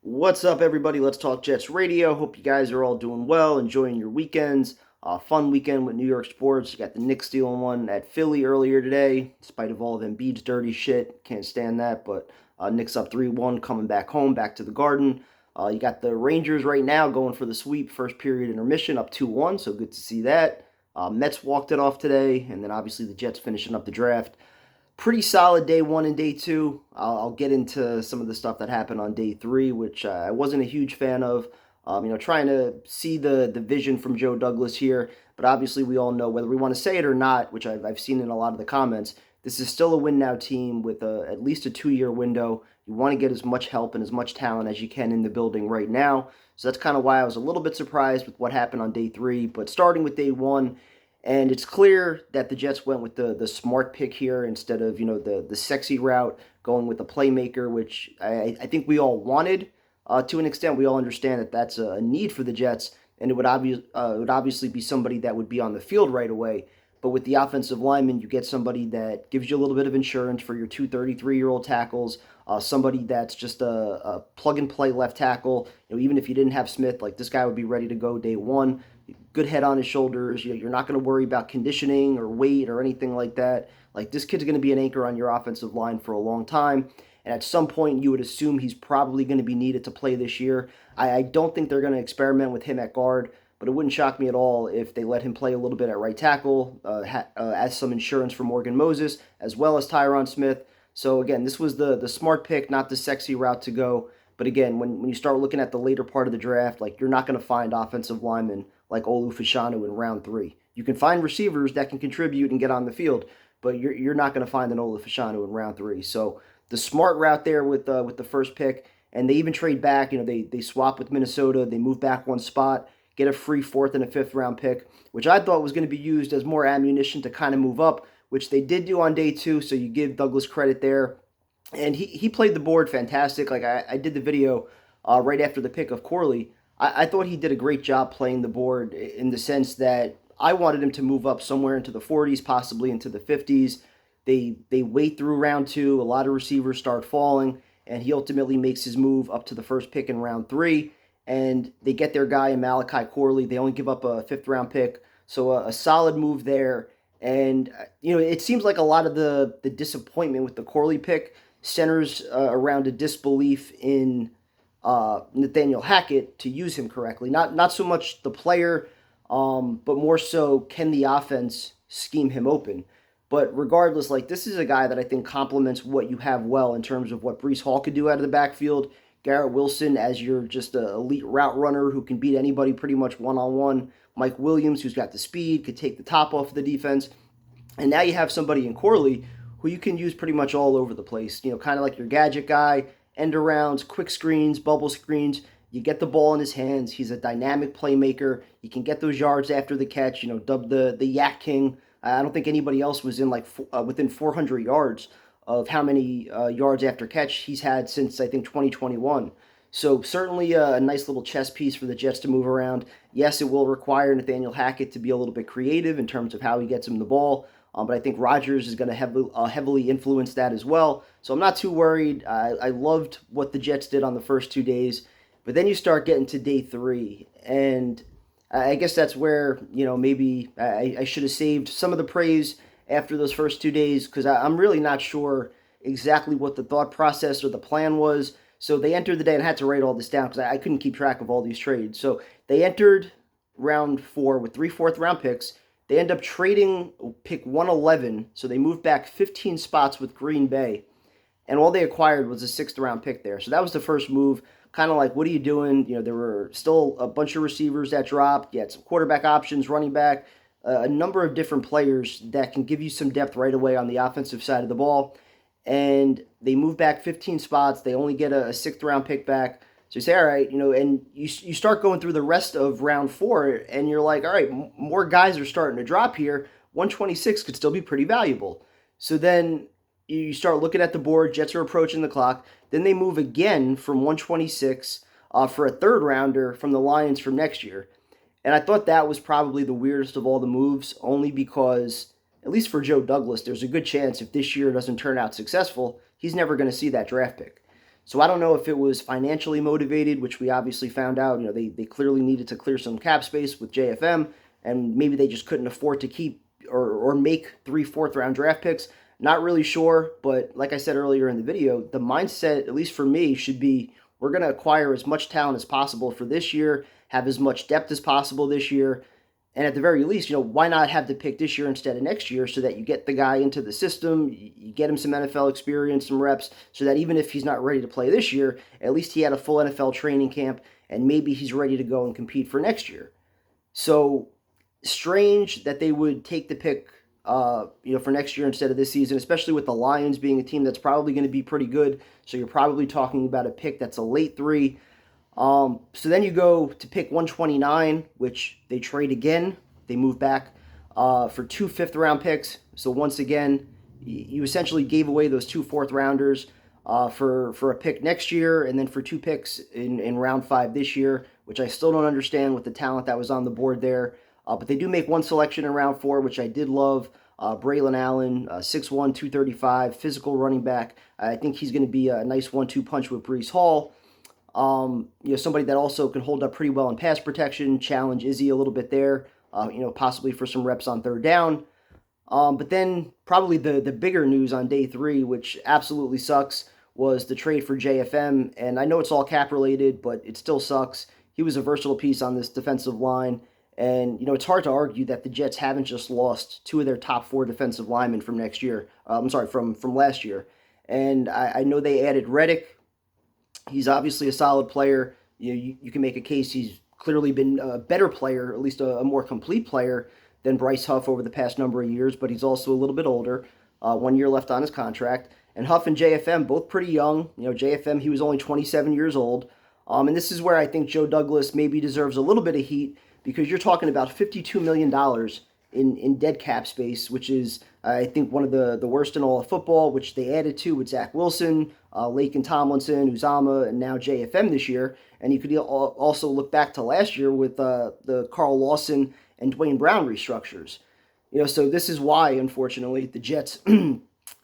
What's up, everybody? Let's Talk Jets Radio. Hope you guys are all doing well, enjoying your weekends. Fun weekend with New York sports. You got the Knicks stealing one at Philly earlier today, in spite of all of Embiid's dirty shit. Can't stand that, but Knicks up 3-1, coming back home, back to the Garden. You got the Rangers right now going for the sweep, first period intermission, up 2-1, so good to see that. Mets walked it off today, and then obviously the Jets finishing up the draft. Pretty solid day one and day two. I'll get into some of the stuff that happened on day three, which I wasn't a huge fan of. Trying to see the vision from Joe Douglas here, but obviously we all know whether we want to say it or not, which I've seen in a lot of the comments. This is still a win now team with at least a 2 year window. You want to get as much help and as much talent as you can in the building right now. So that's kind of why I was a little bit surprised with what happened on day three. But starting with day one, and it's clear that the Jets went with the smart pick here instead of the sexy route, going with the playmaker, which I think we all wanted. To an extent, we all understand that that's a need for the Jets, and it would obviously be somebody that would be on the field right away. But with the offensive lineman, you get somebody that gives you a little bit of insurance for your two 33-year-old tackles, somebody that's just a plug-and-play left tackle. Even if you didn't have Smith, like this guy would be ready to go day one. Good head on his shoulders. You're not going to worry about conditioning or weight or anything like that. Like this kid's going to be an anchor on your offensive line for a long time. And at some point, you would assume he's probably going to be needed to play this year. I don't think they're going to experiment with him at guard, but it wouldn't shock me at all if they let him play a little bit at right tackle, as some insurance for Morgan Moses, as well as Tyron Smith. So again, this was the smart pick, not the sexy route to go. But again, when you start looking at the later part of the draft, like you're not going to find offensive linemen like Olu Fashanu in round three. You can find receivers that can contribute and get on the field, but you're not going to find an Olu Fashanu in round three. So the smart route there with the first pick, and they even trade back. They swap with Minnesota. They move back one spot, get a free fourth and a fifth round pick, which I thought was going to be used as more ammunition to kind of move up, which they did do on day two. So you give Douglas credit there. And he played the board fantastic. Like I did the video right after the pick of Corley. I thought he did a great job playing the board in the sense that I wanted him to move up somewhere into the 40s, possibly into the 50s. They wait through round two. A lot of receivers start falling, and he ultimately makes his move up to the first pick in round three. And they get their guy in Malachi Corley. They only give up a fifth round pick, so a solid move there. And it seems like a lot of the disappointment with the Corley pick centers around a disbelief in Nathaniel Hackett to use him correctly. Not so much the player, but more so can the offense scheme him open. But regardless, like this is a guy that I think complements what you have well in terms of what Breece Hall could do out of the backfield. Garrett Wilson as your just an elite route runner who can beat anybody pretty much one-on-one. Mike Williams, who's got the speed, could take the top off of the defense. And now you have somebody in Corley who you can use pretty much all over the place. Kind of like your gadget guy, end arounds, quick screens, bubble screens. You get the ball in his hands. He's a dynamic playmaker. He can get those yards after the catch. Dubbed the YAC King. I don't think anybody else was in within 400 yards of how many yards after catch he's had since I think 2021. So certainly a nice little chess piece for the Jets to move around. Yes, it will require Nathaniel Hackett to be a little bit creative in terms of how he gets him the ball. But I think Rodgers is going to heavily influence that as well. So I'm not too worried. I loved what the Jets did on the first 2 days. But then you start getting to day three. And I guess that's where, maybe I should have saved some of the praise after those first 2 days because I'm really not sure exactly what the thought process or the plan was. So they entered the day, and I had to write all this down because I couldn't keep track of all these trades. So they entered round four with 3 fourth-round picks. They end up trading pick 111, so they moved back 15 spots with Green Bay, and all they acquired was a sixth-round pick there. So that was the first move. Kind of like, what are you doing? There were still a bunch of receivers that dropped. You had some quarterback options, running back, a number of different players that can give you some depth right away on the offensive side of the ball. And they move back 15 spots. They only get a sixth-round pick back. So you say, all right, and you start going through the rest of round four, and you're like, all right, more guys are starting to drop here. 126 could still be pretty valuable. So then you start looking at the board. Jets are approaching the clock. Then they move again from 126 for a third rounder from the Lions from next year. And I thought that was probably the weirdest of all the moves, only because, at least for Joe Douglas, there's a good chance if this year doesn't turn out successful, he's never going to see that draft pick. So I don't know if it was financially motivated, which we obviously found out. They clearly needed to clear some cap space with JFM, and maybe they just couldn't afford to keep or make 3 4th-round draft picks. Not really sure, but like I said earlier in the video, the mindset, at least for me, should be we're going to acquire as much talent as possible for this year, have as much depth as possible this year, and at the very least, why not have the pick this year instead of next year so that you get the guy into the system, you get him some NFL experience, some reps, so that even if he's not ready to play this year, at least he had a full NFL training camp and maybe he's ready to go and compete for next year. So strange that they would take the pick, for next year instead of this season, especially with the Lions being a team that's probably going to be pretty good. So you're probably talking about a pick that's a late 3. So then you go to pick 129, which they trade again. They move back for 2 5th-round picks. So once again, you essentially gave away those 2 4th-rounders for a pick next year, and then for 2 picks in round 5 this year, which I still don't understand with the talent that was on the board there. But they do make one selection in round 4, which I did love. Braelon Allen, 6'1", 235, physical running back. I think he's going to be a nice 1-2 punch with Breece Hall. Somebody that also can hold up pretty well in pass protection, challenge Izzy a little bit there, possibly for some reps on 3rd down. But then probably the bigger news on day 3, which absolutely sucks, was the trade for JFM. And I know it's all cap related, but it still sucks. He was a versatile piece on this defensive line. And, it's hard to argue that the Jets haven't just lost 2 of their top 4 defensive linemen from next year. From last year. And I know they added Reddick. He's obviously a solid player. You can make a case he's clearly been a better player, at least a more complete player than Bryce Huff over the past number of years, but he's also a little bit older. 1 year left on his contract. And Huff and JFM, both pretty young. JFM, he was only 27 years old. And this is where I think Joe Douglas maybe deserves a little bit of heat, because you're talking about $52 million in dead cap space, which is, I think, one of the worst in all of football, which they added to with Zach Wilson, Laken Tomlinson, Uzama, and now JFM this year. And you could also look back to last year with the Carl Lawson and Dwayne Brown restructures. So this is why, unfortunately, the Jets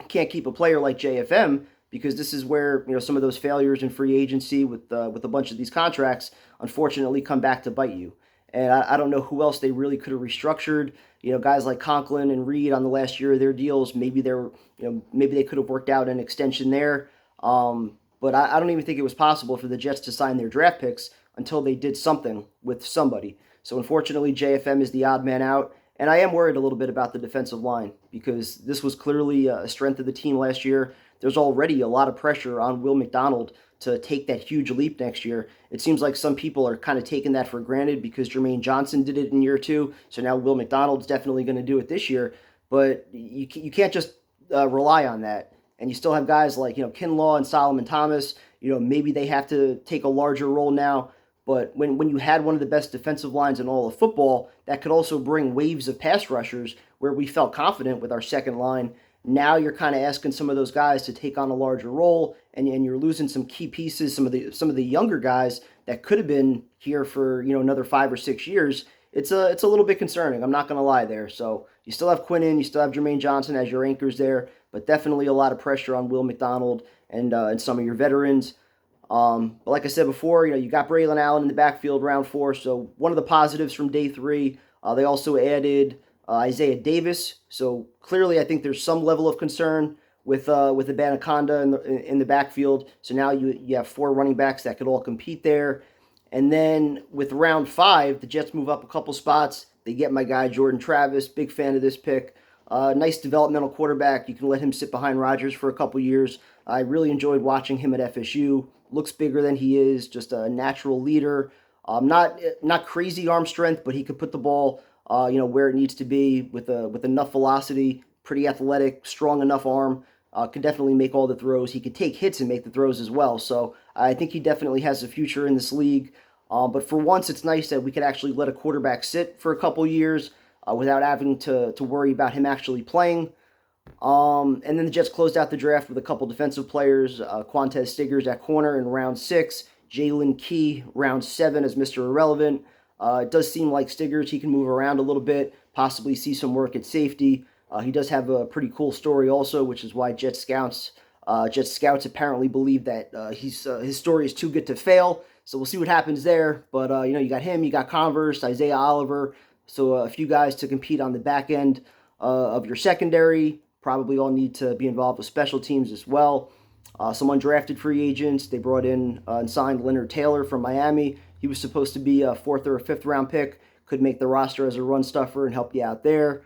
can't keep a player like JFM, because this is where some of those failures in free agency with a bunch of these contracts, unfortunately, come back to bite you. And I don't know who else they really could have restructured. Guys like Conklin and Reed on the last year of their deals, maybe they could have worked out an extension there. But I don't even think it was possible for the Jets to sign their draft picks until they did something with somebody. So unfortunately, JFM is the odd man out. And I am worried a little bit about the defensive line, because this was clearly a strength of the team last year. There's already a lot of pressure on Will McDonald to take that huge leap next year. It seems like some people are kind of taking that for granted because Jermaine Johnson did it in year 2, so now Will McDonald's definitely going to do it this year. But you can't just rely on that. And you still have guys like Kinlaw and Solomon Thomas. Maybe they have to take a larger role now. But when you had one of the best defensive lines in all of football, that could also bring waves of pass rushers where we felt confident with our second line. Now you're kind of asking some of those guys to take on a larger role, and you're losing some key pieces, some of the younger guys that could have been here for another 5 or 6 years. It's a little bit concerning. I'm not going to lie there. So you still have Quinnen, you still have Jermaine Johnson as your anchors there, but definitely a lot of pressure on Will McDonald and some of your veterans. But like I said before, you got Braelon Allen in the backfield round 4. So one of the positives from day 3. They also added Isaiah Davis. So clearly, I think there's some level of concern with Abanikanda in the backfield. So now you have 4 running backs that could all compete there. And then with round 5, the Jets move up a couple spots. They get my guy Jordan Travis. Big fan of this pick. Nice developmental quarterback. You can let him sit behind Rodgers for a couple years. I really enjoyed watching him at FSU. Looks bigger than he is. Just a natural leader. Not crazy arm strength, but he could put the ball where it needs to be with enough velocity. Pretty athletic, strong enough arm. Could definitely make all the throws. He could take hits and make the throws as well. So I think he definitely has a future in this league. But for once, it's nice that we could actually let a quarterback sit for a couple years without having to worry about him actually playing. And then the Jets closed out the draft with a couple defensive players. Quantez Stiggers at corner in round 6. Jalen Key, round 7 as Mr. Irrelevant. It does seem like Stiggers, he can move around a little bit, possibly see some work at safety. He does have a pretty cool story also, which is why Jet scouts Jets scouts apparently believe that his story is too good to fail. So we'll see what happens there. But, you got him, you got Converse, Isaiah Oliver. So a few guys to compete on the back end of your secondary. Probably all need to be involved with special teams as well. Some undrafted free agents. They brought in and signed Leonard Taylor from Miami. He was supposed to be a 4th or a 5th round pick. Could make the roster as a run stuffer and help you out there.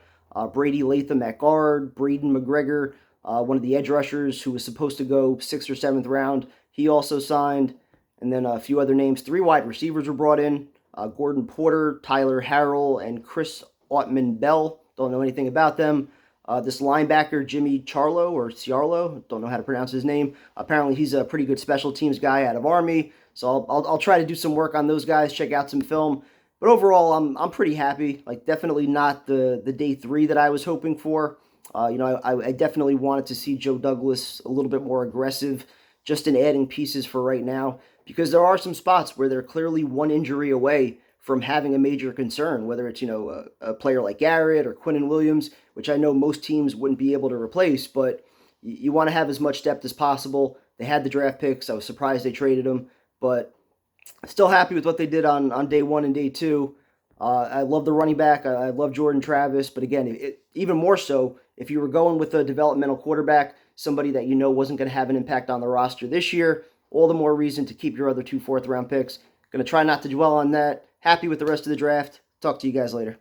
Brady Latham at guard. Braden McGregor, one of the edge rushers who was supposed to go 6th or 7th round. He also signed. And then a few other names. 3 wide receivers were brought in. Gordon Porter, Tyler Harrell, and Chris Autman-Bell. Don't know anything about them. This linebacker, Jimmy Ciarlo, don't know how to pronounce his name. Apparently he's a pretty good special teams guy out of Army. So I'll try to do some work on those guys, check out some film. But overall, I'm pretty happy. Like, definitely not the day 3 that I was hoping for. I definitely wanted to see Joe Douglas a little bit more aggressive just in adding pieces for right now, because there are some spots where they're clearly one injury away from having a major concern, whether it's, a player like Garrett or Quinnen Williams, which I know most teams wouldn't be able to replace, but you want to have as much depth as possible. They had the draft picks. I was surprised they traded them, but still happy with what they did on day 1 and day 2. I love the running back. I love Jordan Travis, but again, even more so, if you were going with a developmental quarterback, somebody that wasn't going to have an impact on the roster this year, all the more reason to keep your other 2 4th round picks. Going to try not to dwell on that. Happy with the rest of the draft. Talk to you guys later.